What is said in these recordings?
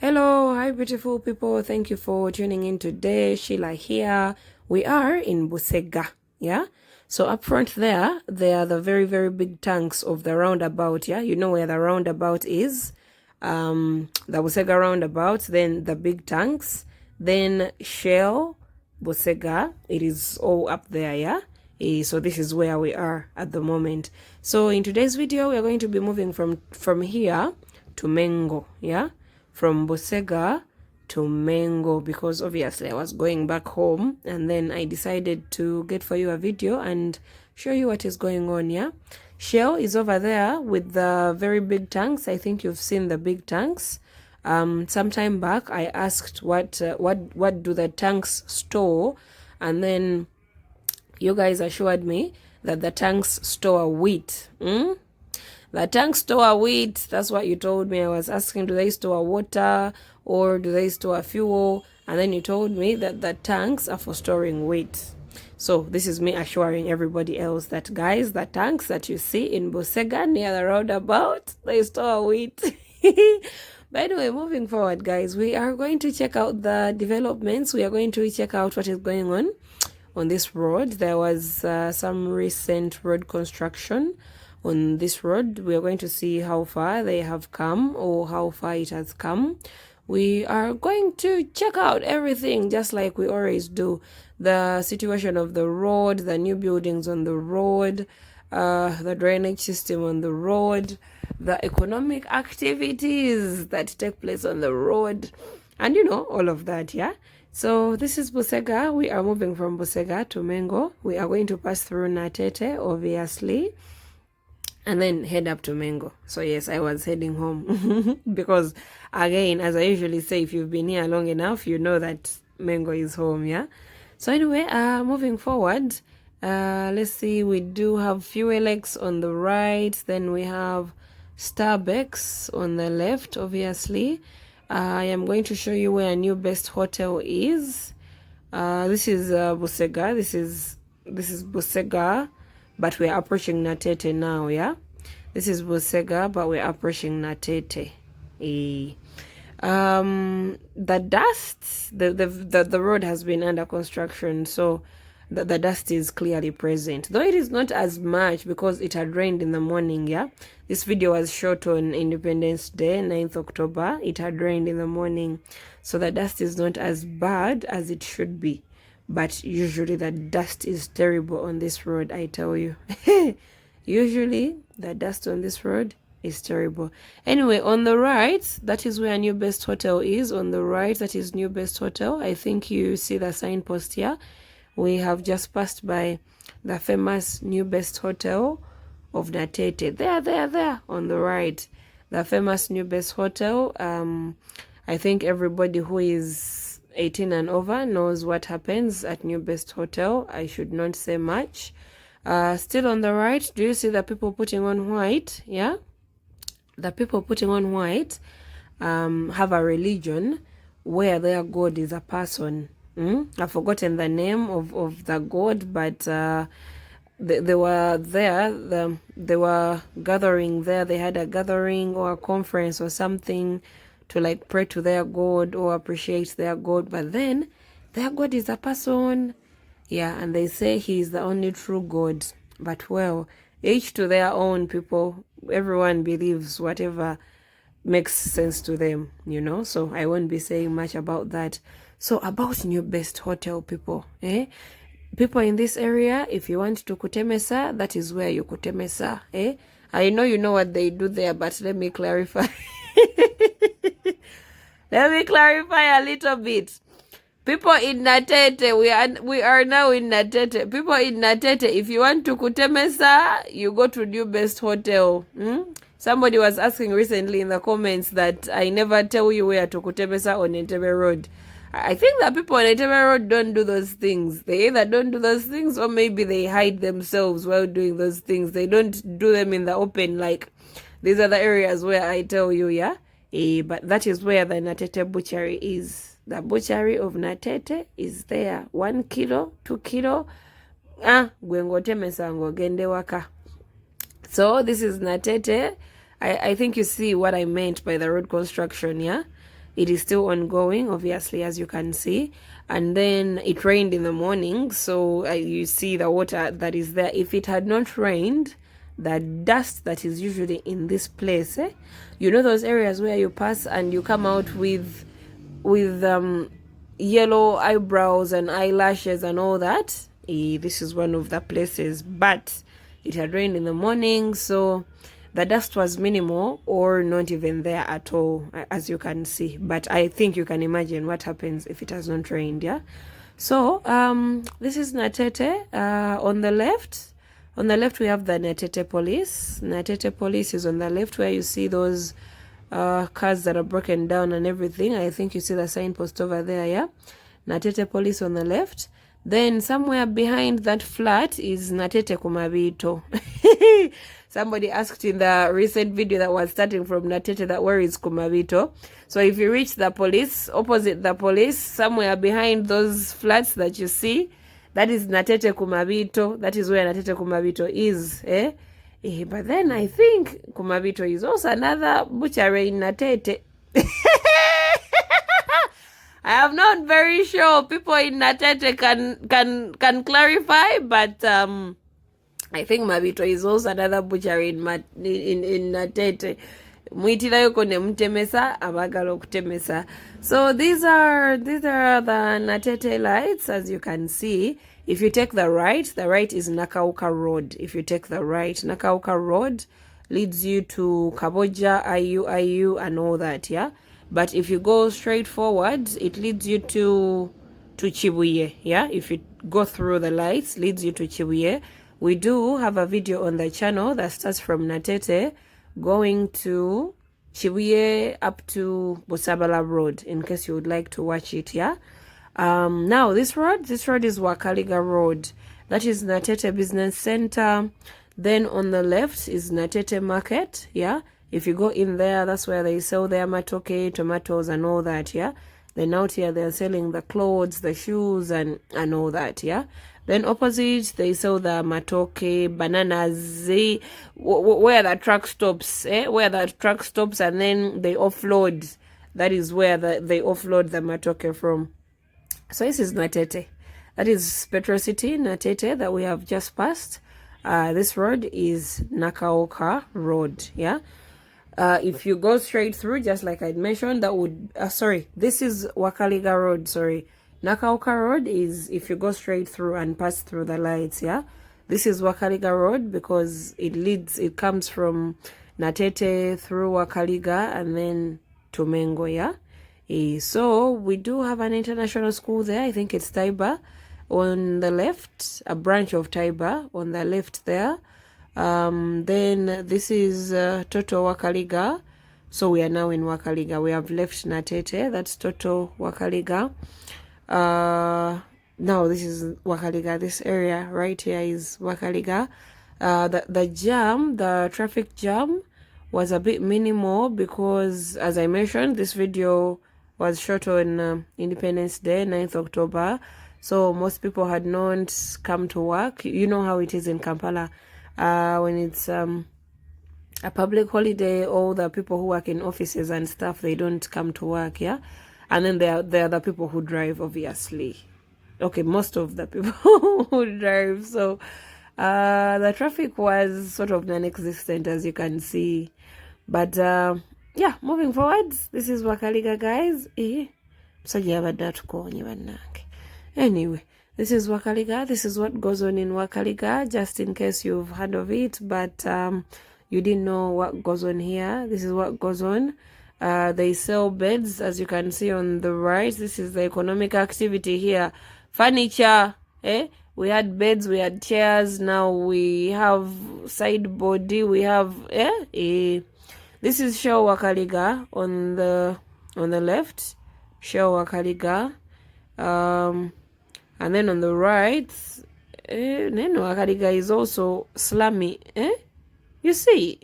Hello, hi beautiful people. Thank you for tuning in today. Sheila here. We are in Busega, yeah? So up front there are the very, very big tanks of the roundabout, yeah? You know where the roundabout is. The Busega roundabout, then the big tanks, then Shell, Busega. It is all up there, yeah? So this is where we are at the moment. So in today's video, we are going to be moving from here to Mengo, yeah? From Busega to Mengo, because obviously I was going back home and then I decided to get for you a video and show you what is going on, yeah? Shell is over there with the very big tanks. I think you've seen the big tanks. Some time back I asked what do the tanks store, and then you guys assured me that the tanks store wheat. The tanks store wheat. That's what you told me. I was asking, do they store water or do they store fuel? And then you told me that the tanks are for storing wheat. So this is me assuring everybody else that, guys, the tanks that you see in Busega near the roundabout, they store wheat. By the way, moving forward, guys, we are going to check out the developments. We are going to check out what is going on this road. There was some recent road construction on this road. We are going to see how far they have come or how far it has come. We are going to check out everything just like we always do. The situation of the road, the new buildings on the road, the drainage system on the road, the economic activities that take place on the road, and all of that, yeah? So this is Busega. We are moving from Busega to Mengo. We are going to pass through Natete, obviously, and then head up to Mengo. So yes, I was heading home because, again, as I usually say, if you've been here long enough, you know that Mengo is home, yeah? So anyway, moving forward, let's see, we do have Fuelex on the right, then we have Starbucks on the left, obviously. I am going to show you where New Best Hotel is. This is Busega. This is Busega, but we're approaching Natete now, yeah? This is Busega, but we're approaching Natete. The dust, the road has been under construction, so the dust is clearly present, though it is not as much because it had rained in the morning, yeah? This video was shot on Independence Day, 9th October. It had rained in the morning, so the dust is not as bad as it should be. But usually the dust is terrible on this road, I tell you. Usually the dust on this road is terrible. Anyway, on the right, that is where New Best Hotel is. On the right, that is New Best Hotel. I think you see the signpost here. We have just passed by the famous New Best Hotel of Natete. There, on the right. The famous New Best Hotel. I think everybody who is 18 and over knows what happens at New Best Hotel. I should not say much. Still on the right, do you see the people putting on white? Yeah? The people putting on white have a religion where their God is a person. I've forgotten the name of the God, but they were there. They were gathering there. They had a gathering or a conference or something to like pray to their God or appreciate their God. But then their God is a person. Yeah, and they say he is the only true God. But well, each to their own, people. Everyone believes whatever makes sense to them, so I won't be saying much about that. So about New Best Hotel, people, people in this area, if you want to kutemesa, that is where you kutemesa, I know you know what they do there, but let me clarify. Let me clarify a little bit. People in Natete, we are now in Natete. People in Natete, if you want to kutemesa, you go to New Best Hotel. Somebody was asking recently in the comments that I never tell you where to kutemesa on Entebbe Road. I think that people on Entebbe Road don't do those things. They either don't do those things or maybe they hide themselves while doing those things. They don't do them in the open, like these are the areas where I tell you, yeah? But that is where the Natete butchery is. The butchery of Natete is there. 1 kilo, 2 kilo. Gwengotemesa ngogende waka. So this is Natete. I think you see what I meant by the road construction, yeah? It is still ongoing, obviously, as you can see. And then it rained in the morning, so you see the water that is there. If it had not rained, the dust that is usually in this place, you know those areas where you pass and you come out with yellow eyebrows and eyelashes and all that. This is one of the places, but it had rained in the morning, so the dust was minimal or not even there at all, as you can see. But I think you can imagine what happens if it has not rained. Yeah, so this is Natete. On the left we have the Natete police. Natete police is on the left, where you see those cars that are broken down and everything. I think you see the signpost over there. Yeah, Natete police on the left. Then somewhere behind that flat is Natete Kumabito. Somebody asked in the recent video that was starting from Natete that where is Kumabito. So if you reach the police, opposite the police, somewhere behind those flats that you see, that is Natete Kumabito. That is where Natete Kumabito is. But then I think Kumabito is also another butchery in Natete. I am not very sure. People in Natete can clarify, but I think Mabito is also another butchery in Natete. Mwitirayo kone mtemesa, abagalo kutemesa. So these are the Natete lights, as you can see. If you take the right is Nakauka Road. If you take the right, Nakauka Road leads you to Kaboja, IU, and all that, yeah? But if you go straight forward, it leads you to Chibuye, yeah? If you go through the lights, leads you to Chibuye. We do have a video on the channel that starts from Natete going to Chibuye up to Busabala Road, in case you would like to watch it, yeah? Now this road is Wakaliga Road. That is Natete Business Center. Then on the left is Natete Market, yeah? If you go in there, that's where they sell their matoke, tomatoes, and all that, yeah? Then out here, they're selling the clothes, the shoes, and all that, yeah? Then opposite, they sell the matoke, bananas, where the truck stops, where the truck stops, and then they offload. That is where they offload the matoke from. So this is Natete. That is Petro City, Natete, that we have just passed. This road is Nakaoka Road, yeah? If you go straight through, just like I'd mentioned, that would, this is Wakaliga Road, Nakaoka Road is if you go straight through and pass through the lights, yeah? This is Wakaliga Road because it comes from Natete through Wakaliga and then to Mengo, yeah? So we do have an international school there. I think it's Taiba on the left, a branch of Taiba on the left there. Then this is Toto Wakaliga. So we are now in Wakaliga. We have left Natete. That's Toto Wakaliga. Now this is Wakaliga. This area right here is Wakaliga. The traffic jam was a bit minimal because, as I mentioned, this video was shot on Independence Day, 9th October. So most people had not come to work. You know how it is in Kampala. When it's a public holiday, all the people who work in offices and stuff, they don't come to work, yeah? And then there are the people who drive, obviously. Okay, most of the people who drive. So the traffic was sort of non-existent, as you can see. But yeah, moving forward, this is Wakaliga, guys. Anyway, this is Wakaliga. This is what goes on in Wakaliga, just in case you've heard of it, but you didn't know what goes on here. This is what goes on. They sell beds, as you can see on the right. This is the economic activity here. Furniture, we had beds, we had chairs. Now we have sideboard. We have this is Show Wakaliga on the left. Show Wakaliga. And then on the right, Neno Wakaliga is also slummy. You see,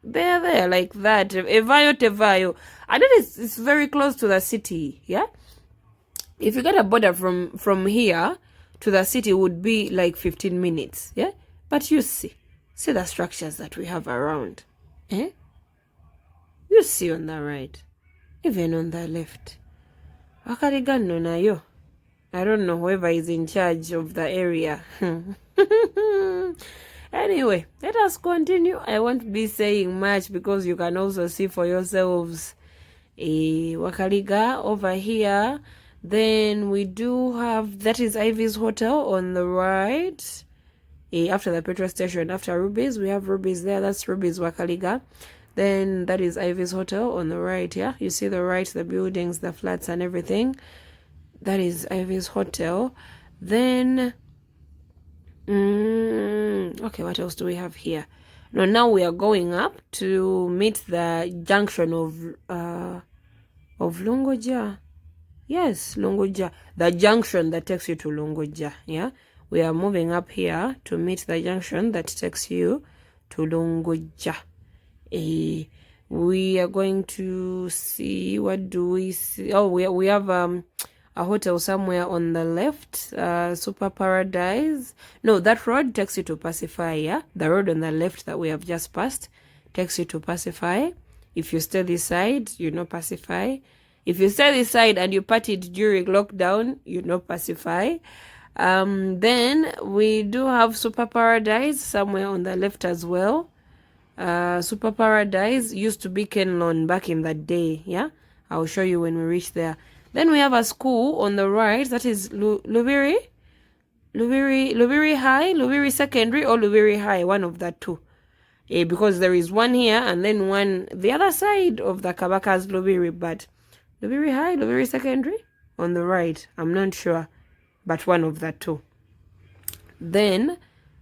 there, like that. Tevayo. And then it's very close to the city, yeah? If you get a border from here to the city, would be like 15 minutes, yeah? But you see the structures that we have around, You see on the right. even on the left. Wakaliga no nayo. I don't know whoever is in charge of the area. Anyway, let us continue. I won't be saying much because you can also see for yourselves. Wakaliga over here. Then we do have, that is Ivy's Hotel on the right. After the petrol station, after Ruby's, we have Ruby's there. That's Ruby's Wakaliga. Then that is Ivy's Hotel on the right. Yeah, you see the right, the buildings, the flats and everything. That is Ivy's Hotel. Then okay, what else do we have here? No, now we are going up to meet the junction of Longoja. Yes, Longoja. The junction that takes you to Longoja. Yeah, we are moving up here to meet the junction that takes you to Longoja. We are going to see, what do we see? Oh, we have a hotel somewhere on the left, Super Paradise. No, that road takes you to Pacify. Yeah, the road on the left that we have just passed takes you to Pacify. If you stay this side, you know Pacify. If you stay this side and you partied during lockdown, you know Pacify. Then we do have Super Paradise somewhere on the left as well. Super Paradise used to be Kenlon back in the day. Yeah, I'll show you when we reach there. Then we have a school on the right, that is Lubiri High, Lubiri Secondary, or Lubiri High, one of the two. Because there is one here and then one the other side of the Kabaka's Lubiri, but Lubiri High, Lubiri Secondary on the right, I'm not sure, but one of the two. Then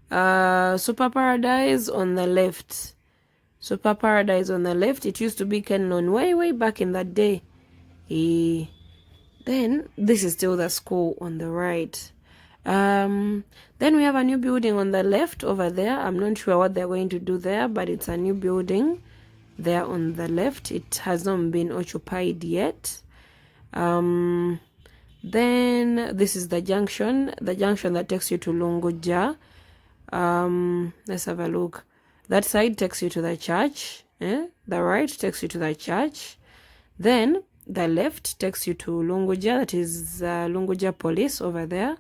Super Paradise on the left. Super Paradise on the left, it used to be Kenlon way back in that day. Then this is still the school on the right. Then we have a new building on the left over there. I'm not sure what they're going to do there, but it's a new building there on the left. It has not been occupied yet. Then this is the junction that takes you to Longoja. Let's have a look. That side takes you to the church. The right takes you to the church. Then the left takes you to Longoja. That is Longoja Police over there.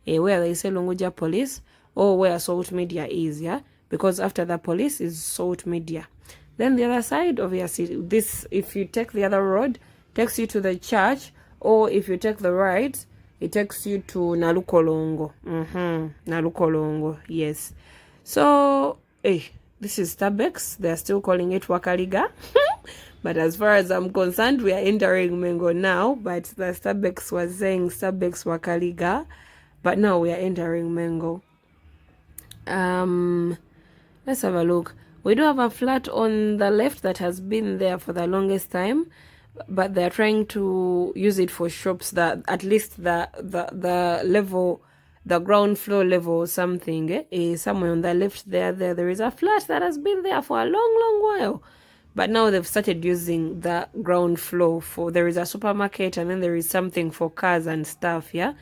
Where they say Longoja Police, or where Salt Media is, yeah? Because after the police is Salt Media. Then the other side, obviously, this, if you take the other road, takes you to the church, or if you take the right, it takes you to Nalukolongo. Nalukolongo, yes. So, this is Starbucks. They're still calling it Wakaliga. But as far as I'm concerned, we are entering Mengo now. But the Starbucks was saying Starbucks Wakaliga. But now we are entering Mengo. Let's have a look. We do have a flat on the left that has been there for the longest time. But they're trying to use it for shops, that at least the level, the ground floor level or something, somewhere on the left there is a flat that has been there for a long while. But now they've started using the ground floor for, there is a supermarket and then there is something for cars and stuff, yeah?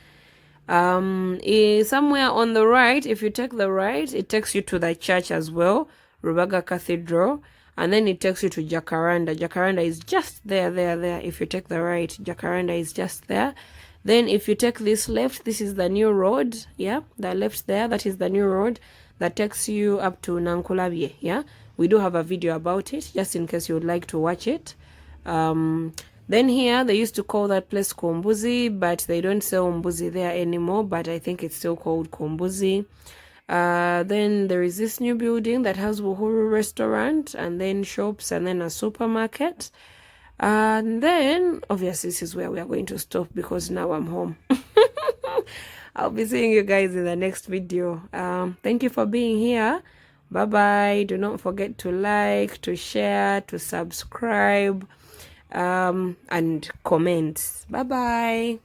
Somewhere on the right, if you take the right, it takes you to the church as well, Rubaga Cathedral, and then it takes you to Jacaranda. Jacaranda is just there. If you take the right, Jacaranda is just there. Then if you take this left, this is the new road, yeah? The left there, that is the new road that takes you up to Nankulabye, yeah? We do have a video about it, just in case you would like to watch it. Then here, they used to call that place Kombuzi, but they don't sell Mbuzi there anymore, but I think it's still called Kombuzi. Then there is this new building that has Wuhuru restaurant, and then shops, and then a supermarket. And then, obviously, this is where we are going to stop because now I'm home. I'll be seeing you guys in the next video. Thank you for being here. Bye-bye. Do not forget to like, to share, to subscribe, and comment. Bye-bye.